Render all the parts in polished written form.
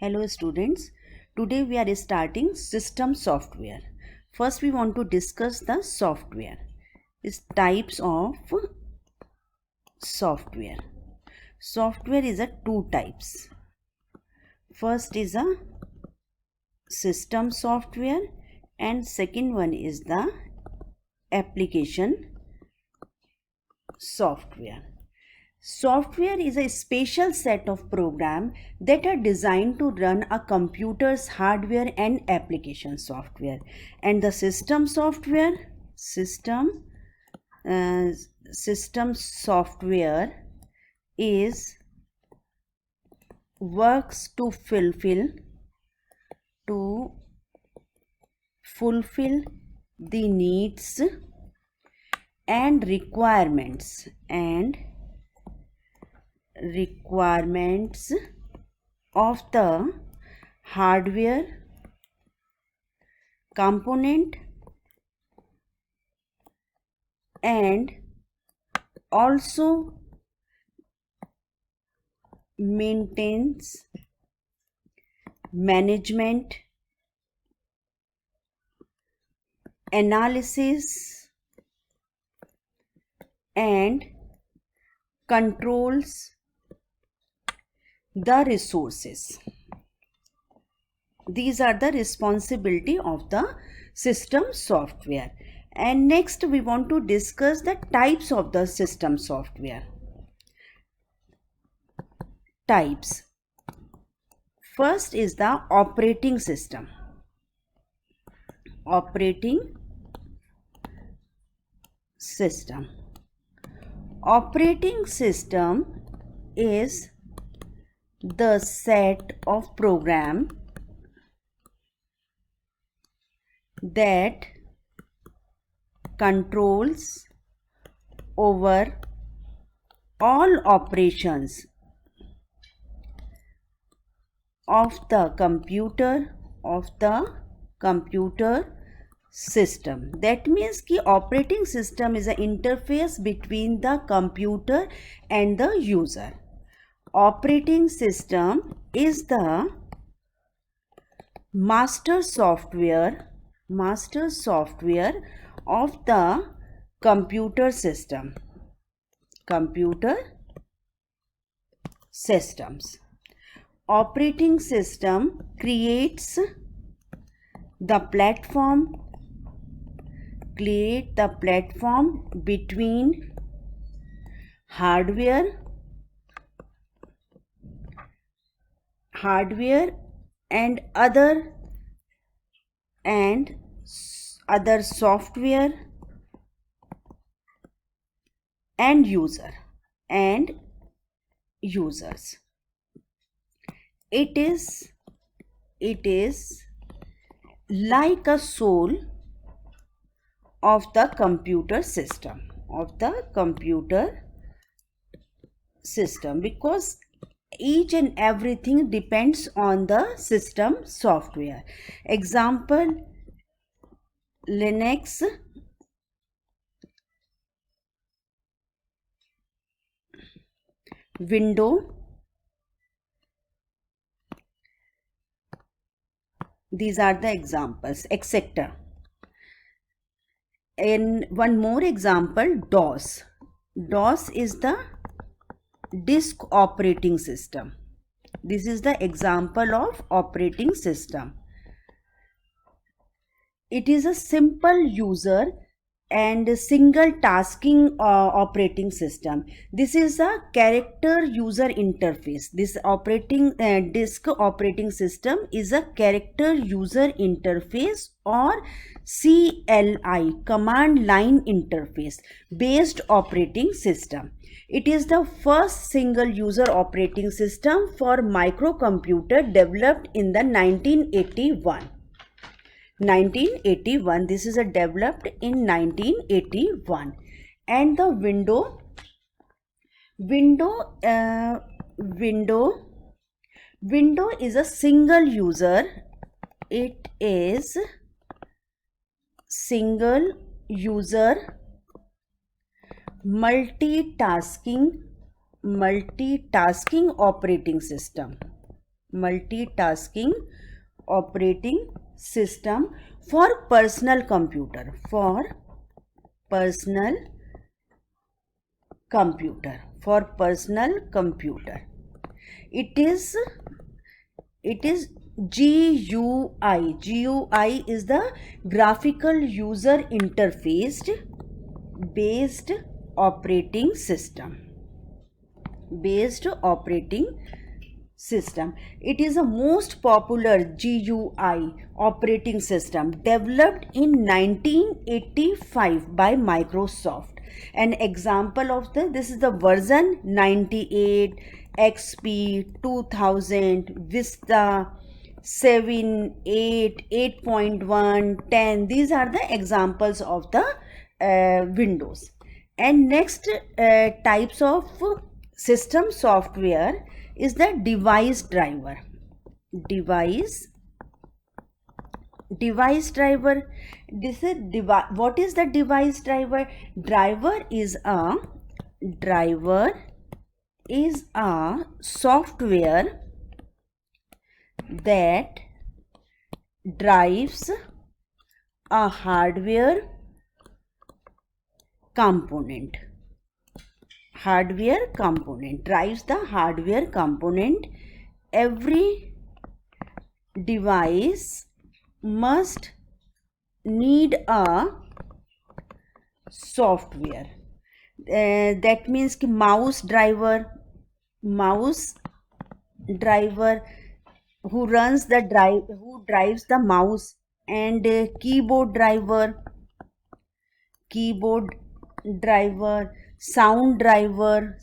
Hello students, today we are starting system software. First we want to discuss the software. Is types of software. Software is a two types. First is a system software and second one is the application software. Software is a special set of programs that are designed to run a computer's hardware and application software. And the system software is works to fulfill the needs and requirements of the hardware component and also maintains management, analysis and controls the resources. These are the responsibility of the system software. And next we want to discuss the types of the system software. Types. First is the operating system. Operating system. Operating system is the set of programs that controls over all operations of the computer system. That means कि operating system is an interface between the computer and the user. Operating system is the master software of the computer systems. Operating system creates the platform between hardware and other software and users. It is like a soul of the computer system because each and everything depends on the system software. Example, Linux, Windows. These are the examples, etc. And one more example, DOS. DOS is the disk operating system. This is the example of operating system. It is a simple user and single tasking operating system. This is a character user interface. This disk operating system is a character user interface or CLI, command line interface based operating system. It is the first single user operating system for microcomputer developed in the 1981. This is developed in 1981. And the window is a single user. It is single user multitasking operating system. multitasking operating system for personal computer, for personal computer, for personal computer. It is GUI. GUI is the graphical user interface based operating system. Based operating system. It is a most popular GUI operating system developed in 1985 by Microsoft. An example of this is the version 98, XP, 2000, Vista, 7, 8, 8.1, 10. These are the examples of the Windows. And next types of system software is the device driver. Device driver. This is what is the device driver? Driver is a software that drives a hardware component. Hardware component drives the hardware component. Every device must need a software. That means कि mouse driver who runs the who drives the mouse, and keyboard driver, sound driver,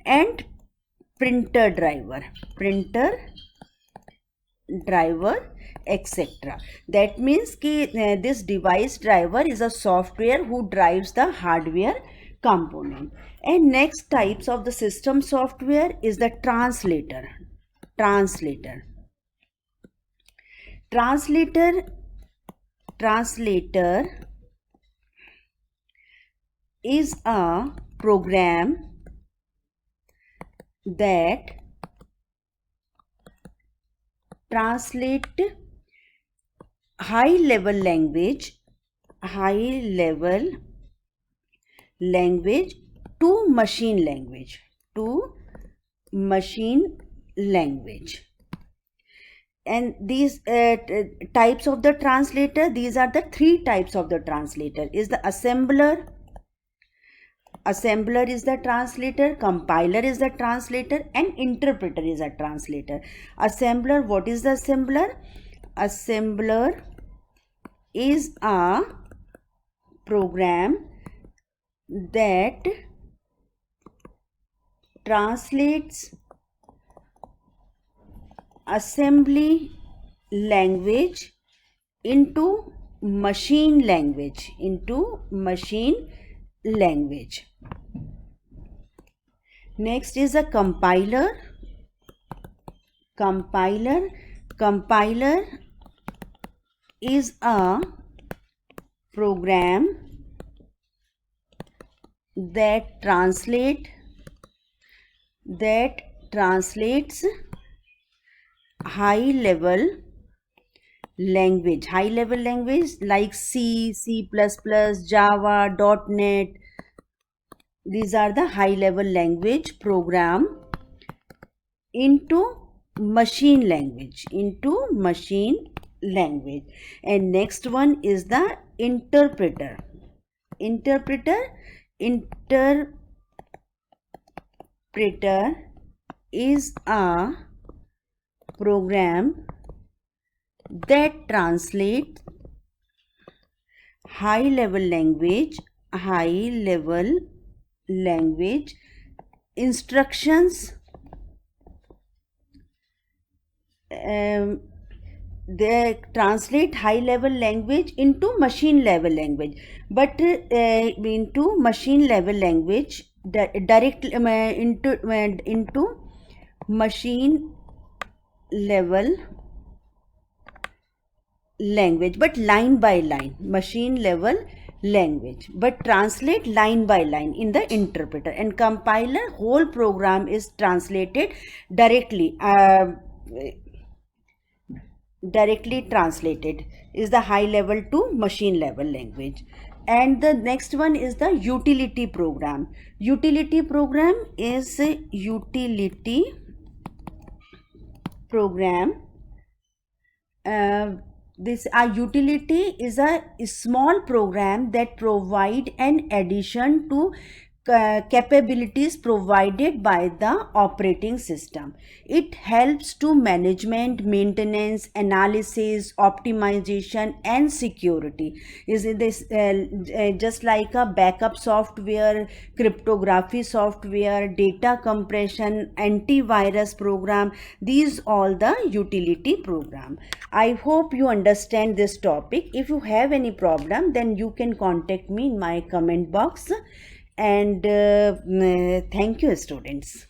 and printer driver, etc. That means कि this device driver is a software who drives the hardware component. And next types of the system software is the translator. Translator is a program that translate high level language to machine language. And these types of the translator, these are the three types of the translator. Is the assembler is the translator, compiler is the translator, and interpreter is a translator. Assembler, what is the assembler? Assembler is a program that translates assembly language into machine language. Next is a compiler. Compiler is a program that translates high level language like C, C++, Java, .NET. These are the high level language program into machine language. And next one is the interpreter. Interpreter is a program that translates high level language instructions. They translate high level language into machine level language, but into machine level language directly into machine level language, but line by line, machine level language, but translate line by line in the interpreter, and compiler whole program is translated directly. Directly translated is the high level to machine level language. And the next one is the utility program. Utility program is a utility program. This utility is a small program that provide an addition to capabilities provided by the operating system. It helps to management, maintenance, analysis, optimization, and security. Is this just like a backup software, cryptography software, data compression, antivirus program? These all the utility program. I hope you understand this topic. If you have any problem, then you can contact me in my comment box. And thank you, students.